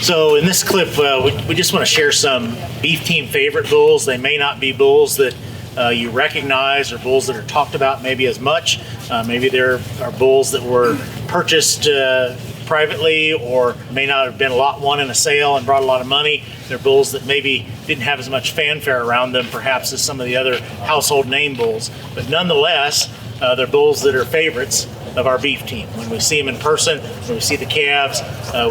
So in this clip, we just want to share some beef team favorite bulls. They may not be bulls that you recognize or bulls that are talked about maybe as much. Maybe there are bulls that were purchased privately or may not have been lot one in a sale and brought a lot of money. They're bulls that maybe didn't have as much fanfare around them perhaps as some of the other household name bulls. But nonetheless, they're bulls that are favorites of our beef team. When we see them in person, when we see the calves,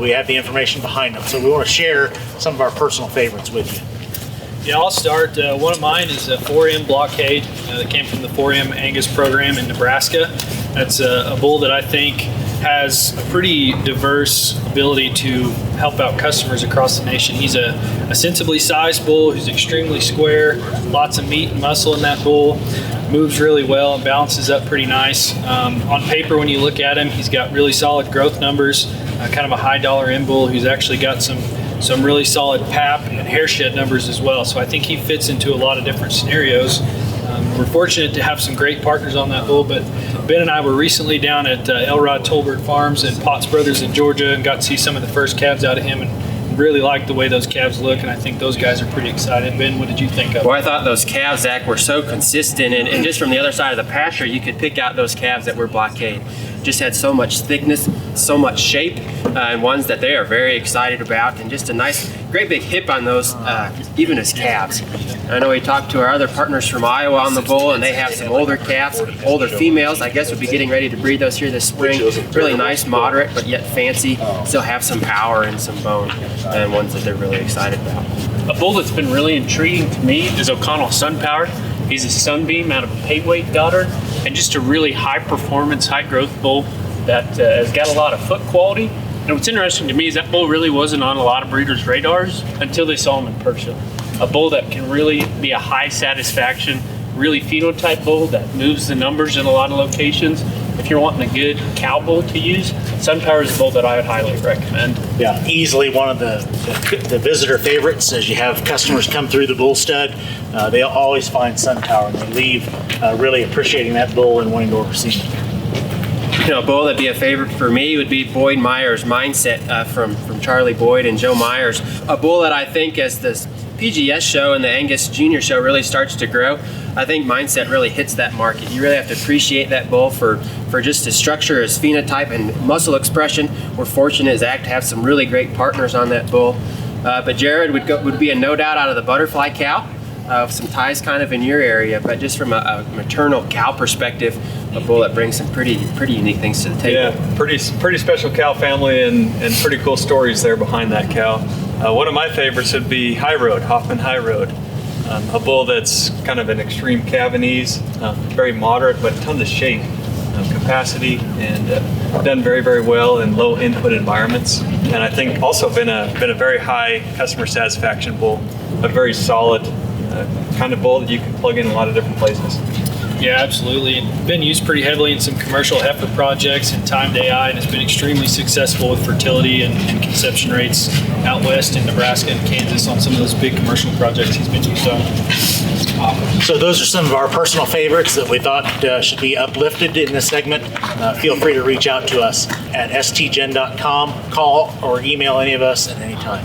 we have the information behind them. So we want to share some of our personal favorites with you. Yeah, I'll start. One of mine is a 4M Blockade that came from the 4M Angus program in Nebraska. That's a bull that I think has a pretty diverse ability to help out customers across the nation. He's a sensibly sized bull who's extremely square, lots of meat and muscle in that bull, moves really well and balances up pretty nice. On paper, when you look at him, he's got really solid growth numbers, kind of a high dollar in bull who's actually got some really solid pap and hair shed numbers as well. So I think he fits into a lot of different scenarios. We're fortunate to have some great partners on that bull, but Ben and I were recently down at Elrod Tolbert Farms and Potts Brothers in Georgia and got to see some of the first calves out of him and really liked the way those calves look, and I think those guys are pretty excited. Ben, what did you think of? Well, I thought those calves, Zach, were so consistent, and just from the other side of the pasture, you could pick out those calves that were Blockade. Just had so much thickness, so much shape, and ones that they are very excited about, and just a nice, great big hip on those, even as calves. I know we talked to our other partners from Iowa on the bull, and they have some older calves, older females. I guess would be getting ready to breed those here this spring. Really nice, moderate, but yet fancy. Still have some power and some bone, and ones that they're really excited about. A bull that's been really intriguing to me is O'Connell Sunpower. He's a Sunbeam out of a pay-weight daughter, and just a really high-performance, high-growth bull that has got a lot of foot quality. And what's interesting to me is that bull really wasn't on a lot of breeders' radars until they saw him in person. A bull that can really be a high satisfaction, really phenotype bull that moves the numbers in a lot of locations. If you're wanting a good cow bull to use, Sunpower is a bull that I would highly recommend. Yeah, easily one of the visitor favorites. As you have customers come through the bull stud, they always find Sunpower and they leave really appreciating that bull and wanting to oversee it. You know, a bull that'd be a favorite for me would be Boyd Meyer's Mindset from Charlie Boyd and Joe Myers. A bull that I think as this PGS show and the Angus Junior show really starts to grow, I think Mindset really hits that market. You really have to appreciate that bull for just his structure, his phenotype, and muscle expression. We're fortunate, Zach, to have some really great partners on that bull. But Jared would be a no doubt out of the butterfly cow. Some ties kind of in your area, but just from a maternal cow perspective, a bull that brings some pretty unique things to the table. Yeah, pretty special cow family and pretty cool stories there behind that cow. One of my favorites would be High Road, Hoffman High Road. A bull that's kind of an extreme Cavanese, very moderate, but tons of shape, capacity, and done very, very well in low input environments. And I think also been a very high customer satisfaction bull, a very solid kind of bull that you can plug in a lot of different places. Yeah, absolutely. And been used pretty heavily in some commercial heifer projects and timed AI, and has been extremely successful with fertility and conception rates out west in Nebraska and Kansas on some of those big commercial projects he's been used on. So those are some of our personal favorites that we thought should be uplifted in this segment. Feel free to reach out to us at stgen.com, call or email any of us at any time.